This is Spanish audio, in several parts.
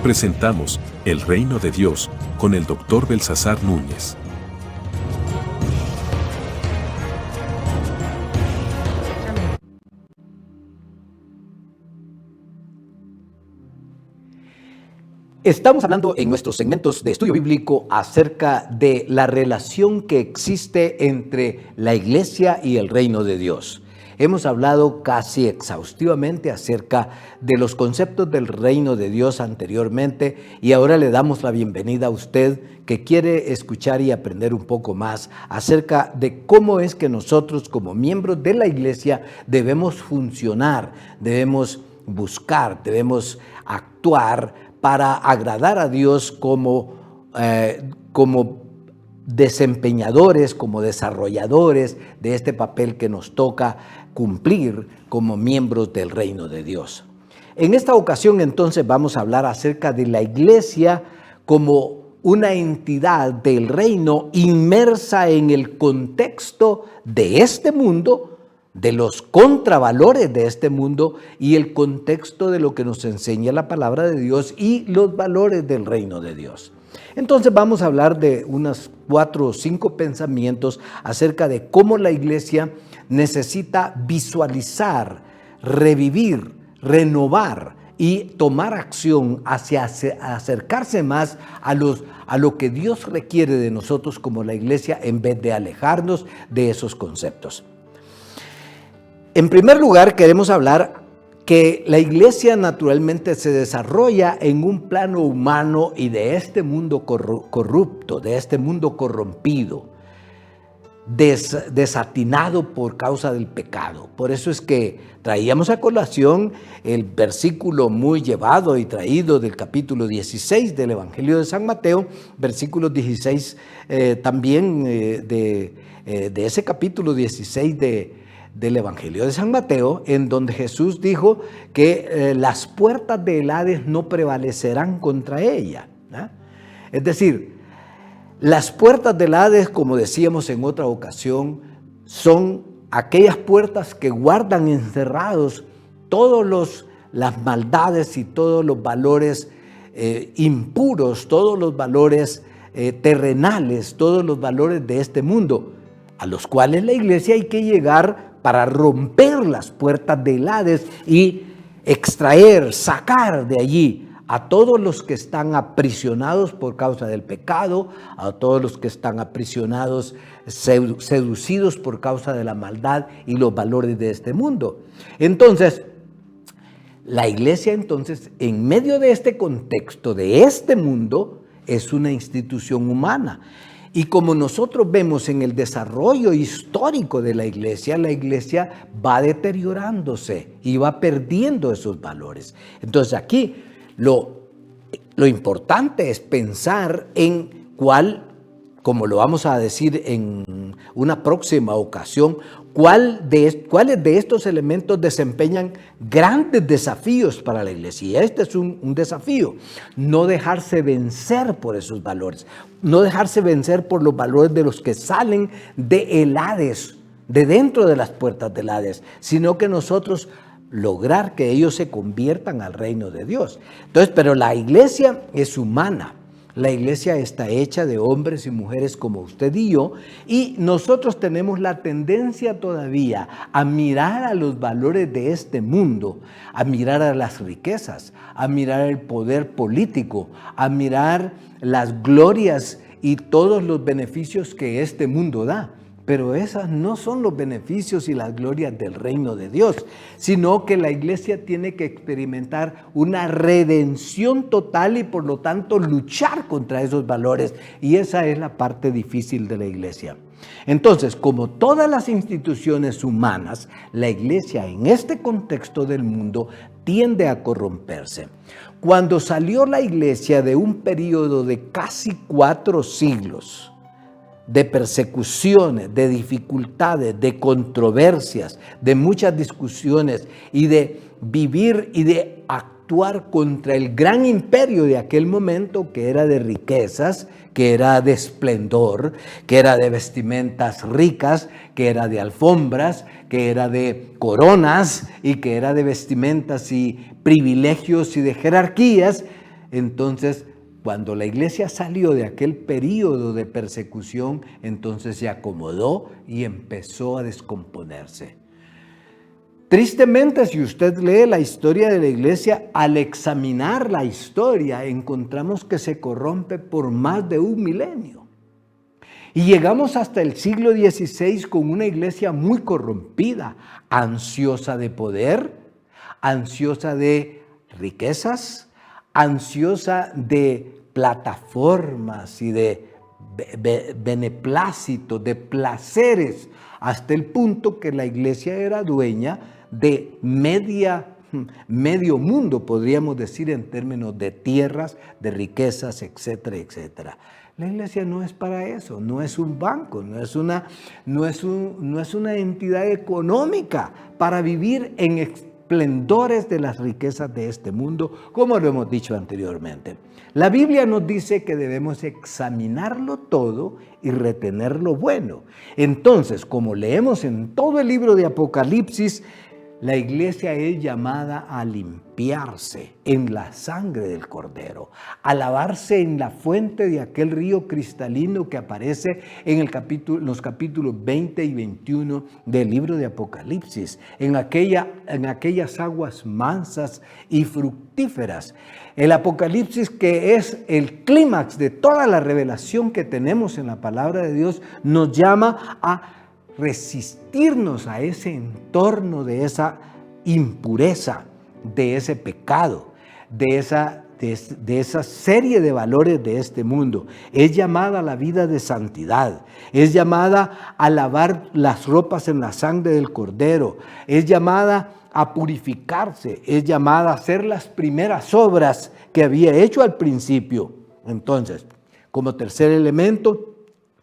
Presentamos El Reino de Dios con el Dr. Belsasar Núñez. Estamos hablando en nuestros segmentos de estudio bíblico acerca de la relación que existe entre la iglesia y el reino de Dios. Hemos hablado casi exhaustivamente acerca de los conceptos del reino de Dios anteriormente y ahora le damos la bienvenida a usted que quiere escuchar y aprender un poco más acerca de cómo es que nosotros como miembros de la iglesia debemos funcionar, debemos buscar, debemos actuar para agradar a Dios como desempeñadores, como desarrolladores de este papel que nos toca cumplir como miembros del reino de Dios. En esta ocasión entonces vamos a hablar acerca de la iglesia como una entidad del reino inmersa en el contexto de este mundo, de los contravalores de este mundo y el contexto de lo que nos enseña la palabra de Dios y los valores del reino de Dios. Entonces vamos a hablar de unos 4 o 5 pensamientos acerca de cómo la iglesia necesita visualizar, revivir, renovar y tomar acción hacia acercarse más a lo que Dios requiere de nosotros como la iglesia en vez de alejarnos de esos conceptos. En primer lugar, queremos hablar que la iglesia naturalmente se desarrolla en un plano humano y de este mundo corrupto, de este mundo corrompido, desatinado por causa del pecado. Por eso es que traíamos a colación el versículo muy llevado y traído del capítulo 16 del Evangelio de San Mateo, versículo 16 también de ese capítulo 16 del Evangelio de San Mateo, en donde Jesús dijo que las puertas del Hades no prevalecerán contra ella, ¿no? Es decir, las puertas del Hades, como decíamos en otra ocasión, son aquellas puertas que guardan encerrados todas las maldades y todos los valores impuros, todos los valores terrenales, todos los valores de este mundo, a los cuales la iglesia hay que llegar para romper las puertas del Hades y extraer, sacar de allí a todos los que están aprisionados por causa del pecado, a todos los que están aprisionados, seducidos por causa de la maldad y los valores de este mundo. Entonces, la iglesia en medio de este contexto, de este mundo, es una institución humana. Y como nosotros vemos en el desarrollo histórico de la iglesia va deteriorándose y va perdiendo esos valores. Entonces aquí lo importante es pensar en cuál, como lo vamos a decir en una próxima ocasión, cuáles de estos elementos desempeñan grandes desafíos para la iglesia. Y este es un desafío, no dejarse vencer por esos valores, no dejarse vencer por los valores de los que salen del Hades, de dentro de las puertas del Hades, sino que nosotros lograr que ellos se conviertan al reino de Dios. Entonces, pero la iglesia es humana. La iglesia está hecha de hombres y mujeres como usted y yo, y nosotros tenemos la tendencia todavía a mirar a los valores de este mundo, a mirar a las riquezas, a mirar el poder político, a mirar las glorias y todos los beneficios que este mundo da. Pero esos no son los beneficios y las glorias del reino de Dios, sino que la iglesia tiene que experimentar una redención total y por lo tanto luchar contra esos valores. Y esa es la parte difícil de la iglesia. Entonces, como todas las instituciones humanas, la iglesia en este contexto del mundo tiende a corromperse. Cuando salió la iglesia de un periodo de casi 4 siglos, de persecuciones, de dificultades, de controversias, de muchas discusiones y de vivir y de actuar contra el gran imperio de aquel momento, que era de riquezas, que era de esplendor, que era de vestimentas ricas, que era de alfombras, que era de coronas y que era de vestimentas y privilegios y de jerarquías. entonces cuando la iglesia salió de aquel período de persecución, entonces se acomodó y empezó a descomponerse. Tristemente, si usted lee la historia de la iglesia, al examinar la historia, encontramos que se corrompe por más de 1 milenio. Y llegamos hasta el siglo XVI con una iglesia muy corrompida, ansiosa de poder, ansiosa de riquezas, ansiosa de plataformas y de beneplácitos, de placeres, hasta el punto que la iglesia era dueña de medio mundo, podríamos decir, en términos de tierras, de riquezas, etcétera, etcétera. La iglesia no es para eso, no es un banco, no es una entidad económica para vivir en esplendores de las riquezas de este mundo, como lo hemos dicho anteriormente. La Biblia nos dice que debemos examinarlo todo y retener lo bueno. Entonces, como leemos en todo el libro de Apocalipsis, la iglesia es llamada a limpiarse en la sangre del Cordero, a lavarse en la fuente de aquel río cristalino que aparece en los capítulos 20 y 21 del libro de Apocalipsis, en aquellas aguas mansas y fructíferas. El Apocalipsis, que es el clímax de toda la revelación que tenemos en la palabra de Dios, nos llama a resistirnos a ese entorno de esa impureza, de ese pecado, de esa serie de valores de este mundo. Es llamada a la vida de santidad, es llamada a lavar las ropas en la sangre del Cordero, es llamada a purificarse, es llamada a hacer las primeras obras que había hecho al principio. Entonces, como tercer elemento,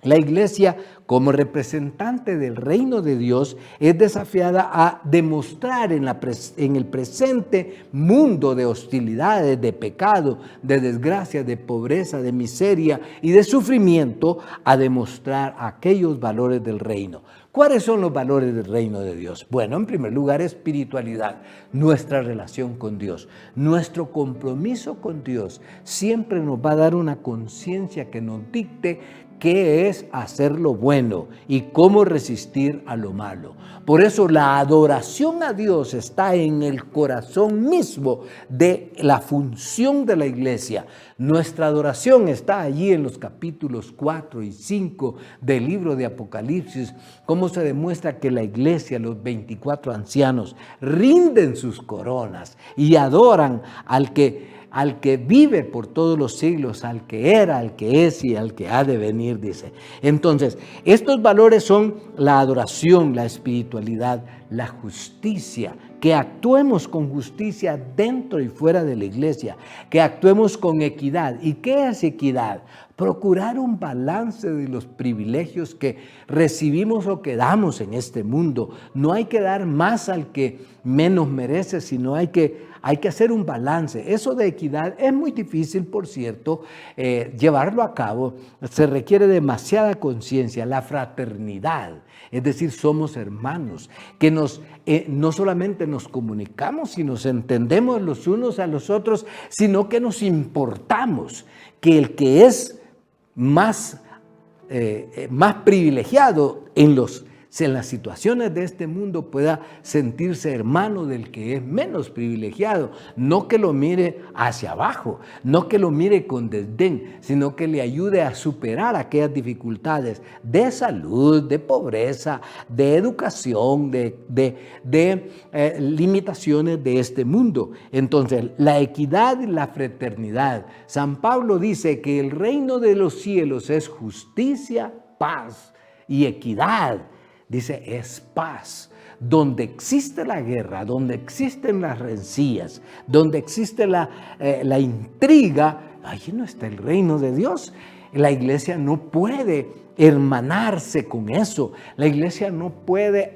la iglesia, como representante del reino de Dios, es desafiada a demostrar en el presente mundo de hostilidades, de pecado, de desgracia, de pobreza, de miseria y de sufrimiento, a demostrar aquellos valores del reino. ¿Cuáles son los valores del reino de Dios? Bueno, en primer lugar, espiritualidad, nuestra relación con Dios, nuestro compromiso con Dios siempre nos va a dar una conciencia que nos dicte qué es hacer lo bueno y cómo resistir a lo malo. Por eso la adoración a Dios está en el corazón mismo de la función de la iglesia. Nuestra adoración está allí en los capítulos 4 y 5 del libro de Apocalipsis, cómo se demuestra que la iglesia, los 24 ancianos, rinden sus coronas y adoran al que vive por todos los siglos, al que era, al que es y al que ha de venir, dice. Entonces, estos valores son la adoración, la espiritualidad, la justicia, que actuemos con justicia dentro y fuera de la iglesia, que actuemos con equidad. ¿Y qué es equidad? Procurar un balance de los privilegios que recibimos o que damos en este mundo. No hay que dar más al que menos merece, sino hay que hacer un balance. Eso de equidad es muy difícil, por cierto, llevarlo a cabo. Se requiere demasiada conciencia, la fraternidad. Es decir, somos hermanos, que no solamente nos comunicamos y nos entendemos los unos a los otros, sino que nos importamos, que el que es más privilegiado en las situaciones de este mundo pueda sentirse hermano del que es menos privilegiado, no que lo mire hacia abajo, no que lo mire con desdén, sino que le ayude a superar aquellas dificultades de salud, de pobreza, de educación, de limitaciones de este mundo. Entonces, la equidad y la fraternidad. San Pablo dice que el reino de los cielos es justicia, paz y equidad. Dice, es paz. Donde existe la guerra, donde existen las rencillas, donde existe la intriga, allí no está el reino de Dios. La iglesia no puede hermanarse con eso. La iglesia no puede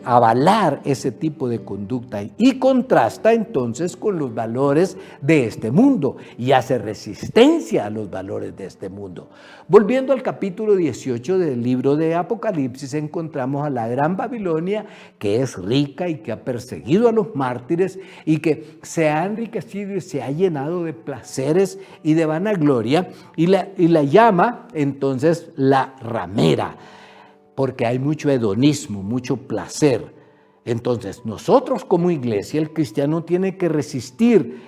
avalar ese tipo de conducta y contrasta entonces con los valores de este mundo y hace resistencia a los valores de este mundo. Volviendo al capítulo 18 del libro de Apocalipsis, encontramos a la gran Babilonia, que es rica y que ha perseguido a los mártires y que se ha enriquecido y se ha llenado de placeres y de vanagloria, y la llama entonces la ramera, porque hay mucho hedonismo, mucho placer. Entonces, nosotros como iglesia, el cristiano tiene que resistir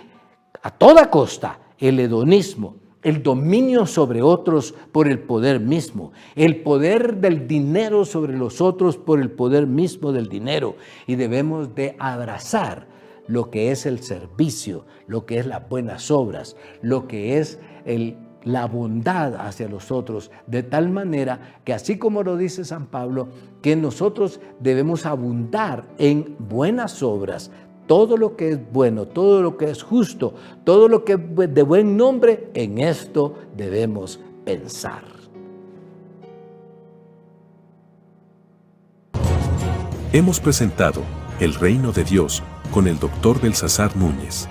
a toda costa el hedonismo, el dominio sobre otros por el poder mismo, el poder del dinero sobre los otros por el poder mismo del dinero. Y debemos de abrazar lo que es el servicio, lo que es las buenas obras, lo que es la bondad hacia los otros, de tal manera que, así como lo dice San Pablo, que nosotros debemos abundar en buenas obras. Todo lo que es bueno, todo lo que es justo, todo lo que es de buen nombre, en esto debemos pensar. Hemos presentado El Reino de Dios con el Dr. Belsasar Núñez.